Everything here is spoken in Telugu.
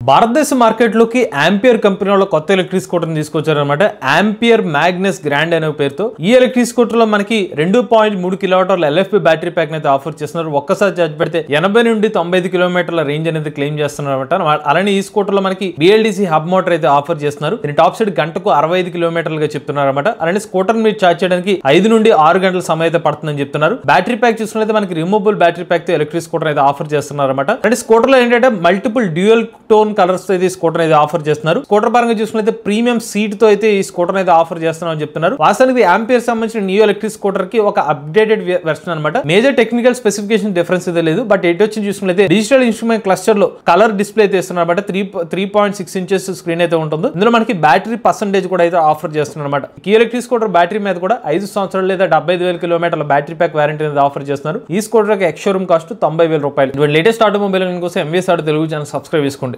భారతదేశ మార్కెట్లోకి ఆంపియర్ కంపెనీ వాళ్ళు కొత్త ఎలక్ట్రిక్ స్కూటర్ తీసుకొచ్చారనమాట. ఆంపియర్ మ్యాగ్నస్ గ్రాండ్ అనే పేరుతో ఈ ఎలక్ట్రిక్ స్కూటర్ లో మనకి 2.3 కిలోవాట్ల ఎల్ఎఫ్పి బ్యాటరీ ప్యాక్ అయితే ఆఫర్ చేస్తున్నారు. ఒక్కసారి చార్జ్ పెడితే 80 నుండి 95 కిలోమీటర్ల రేంజ్ అనేది క్లెయిమ్ చేస్తున్నారు అనమాట. అలానే ఈ స్కూటర్ లో మనకి బిఎల్డిసి హబ్ మోటార్ అయితే ఆఫర్ చేస్తున్నారు. దీని టాప్ సైడ్ గంటకు 65 కిలోమీటర్లుగా చెప్తున్నారు అనమాట. అలానే స్కూటర్ మీరు చార్జ్ చేయడానికి 5 నుండి 6 గంటల సమయం అయితే పడుతుందని చెప్తున్నారు. బ్యాటరీ ప్యాక్ చూసుకున్నట్లయితే మనకి రిమూవబుల్ బ్యాటరీ ప్యాక్ తో ఎలక్ట్రిక్ స్కూటర్ అయితే ఆఫర్ చేస్తున్నారు అనమాట. అంటే స్కూటర్ లో ఏంటంటే మల్టిపుల్ డ్యూయల్ టోన్ కలర్స్ తో అయితే స్కూటర్ అయితే ఆఫర్ చేస్తున్నారు. స్కూటర్ పరంగా చూసుకుంటే ప్రీమియం సీట్ తో అయితే ఈ స్కూటర్ అయితే ఆఫర్ చేస్తున్నామని చెప్తున్నారు. వాస్తవానికి ఆంపియర్ సంబంధించిన న్యూ ఎలక్ట్రిక్ స్కూటర్ కి ఒక అప్డేటెడ్ వెర్షన్ అనమాట. మేజర్ టెక్నికల్ స్పెసిఫికేషన్ డిఫరెన్స్ అయితే లేదు. బట్ ఎటు వచ్చి చూసుకుంటే డిజిటల్ ఇన్స్ట్రుమెంట్ క్లస్టర్ లో కలర్ డిస్ప్లే అయితే ఇస్తున్నారు అనమాట. 3.6 ఇంచెస్ స్క్రీన్ అయితే ఉంటుంది. ఇందులో మనకి బ్యాటరీ పర్సెంటేజ్ కూడా అయితే ఆఫర్ చేస్తున్నారు అనమాట. ఈ ఎలక్ట్రిక్ స్కూటర్ బ్యాటరీ మీద కూడా 5 సంవత్సరాలు లేదా 75,000 కిలోమీటర్ల బ్యాటరీ ప్యాక్ వారంటీ అనేది ఆఫర్ చేస్తున్నారు. ఈ స్కూటర్ ఎక్స్ షోరూమ్ కాస్ట్ 90,000 రూపాయలు. లేటెస్ట్ ఆటోమొబైల్ కోసం MVS auto Telugu channel subscribe చేసుకోండి.